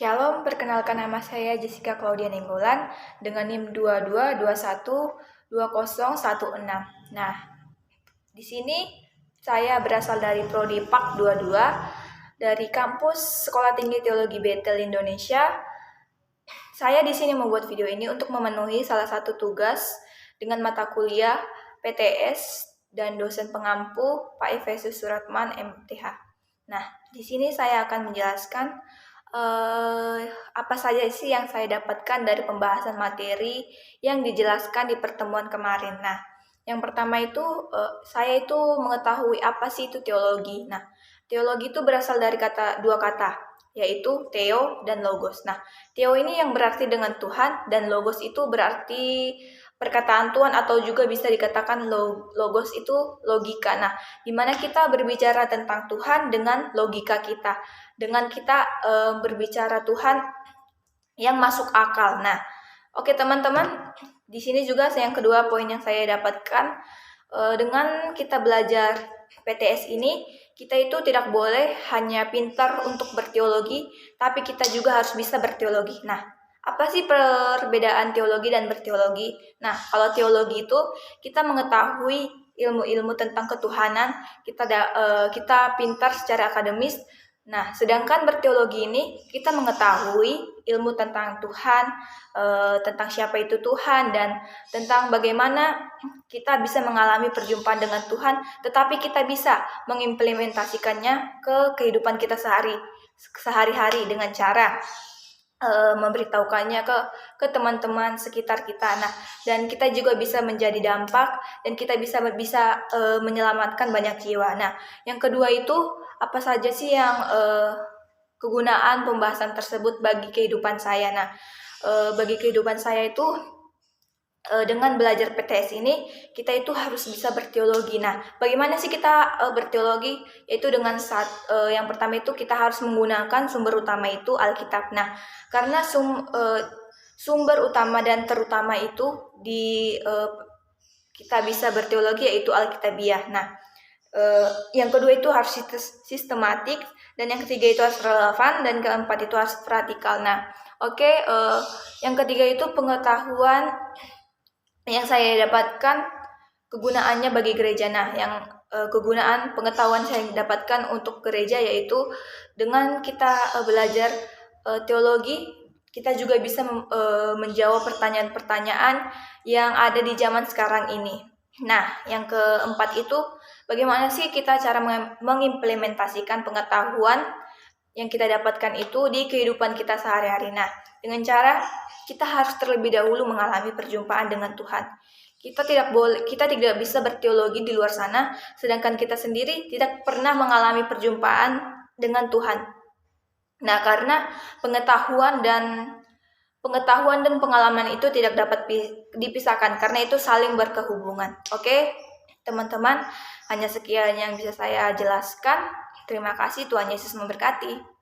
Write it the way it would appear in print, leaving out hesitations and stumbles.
Shalom, perkenalkan nama saya Jessica Claudia Nenggolan dengan NIM 22212016. Nah, di sini saya berasal dari Prodi PAK 22 dari kampus Sekolah Tinggi Teologi Bethel Indonesia. Saya di sini membuat video ini untuk memenuhi salah satu tugas dengan mata kuliah PTS dan dosen pengampu Pak Efesus Suratman MTH. Nah, di sini saya akan menjelaskan apa saja sih yang saya dapatkan dari pembahasan materi yang dijelaskan di pertemuan kemarin. Nah, yang pertama itu saya itu mengetahui apa sih itu teologi. Nah, teologi itu berasal dari dua kata, yaitu theo dan logos. Nah, theo ini yang berarti dengan Tuhan dan logos itu berarti perkataan Tuhan atau juga bisa dikatakan logos itu logika. Nah, di mana kita berbicara tentang Tuhan dengan logika kita, dengan kita berbicara Tuhan yang masuk akal. Nah, oke teman-teman, di sini juga yang kedua poin yang saya dapatkan dengan kita belajar PTS ini, kita itu tidak boleh hanya pintar untuk berteologi, tapi kita juga harus bisa berteologi. Nah, apa sih perbedaan teologi dan berteologi? Nah, kalau teologi itu kita mengetahui ilmu-ilmu tentang ketuhanan, kita pintar secara akademis. Nah, sedangkan berteologi ini kita mengetahui ilmu tentang Tuhan, tentang siapa itu Tuhan, dan tentang bagaimana kita bisa mengalami perjumpaan dengan Tuhan, tetapi kita bisa mengimplementasikannya ke kehidupan kita sehari-hari dengan cara memberitahukannya ke teman-teman sekitar kita. Nah, dan kita juga bisa menjadi dampak dan kita bisa menyelamatkan banyak jiwa. Nah, yang kedua itu apa saja sih yang kegunaan pembahasan tersebut bagi kehidupan saya. Nah, bagi kehidupan saya itu dengan belajar PTS ini kita itu harus bisa berteologi. Nah, bagaimana sih kita berteologi? Yaitu dengan yang pertama itu kita harus menggunakan sumber utama itu Alkitab. Nah, karena sumber utama dan terutama itu kita bisa berteologi yaitu Alkitabiah. Nah, yang kedua itu harus sistematik, dan yang ketiga itu harus relevan, dan keempat itu harus praktikal. Nah, yang ketiga itu pengetahuan yang saya dapatkan kegunaannya bagi gereja. Nah, yang kegunaan pengetahuan saya dapatkan untuk gereja yaitu dengan kita belajar teologi, kita juga bisa menjawab pertanyaan-pertanyaan yang ada di zaman sekarang ini. Nah, yang keempat itu bagaimana sih kita cara mengimplementasikan pengetahuan yang kita dapatkan itu di kehidupan kita sehari-hari. Nah, dengan cara kita harus terlebih dahulu mengalami perjumpaan dengan Tuhan. Kita tidak bisa berteologi di luar sana, sedangkan kita sendiri tidak pernah mengalami perjumpaan dengan Tuhan. Nah, karena pengetahuan dan pengalaman itu tidak dapat dipisahkan, karena itu saling berkehubungan. Oke, teman-teman, hanya sekian yang bisa saya jelaskan. Terima kasih, Tuhan Yesus memberkati.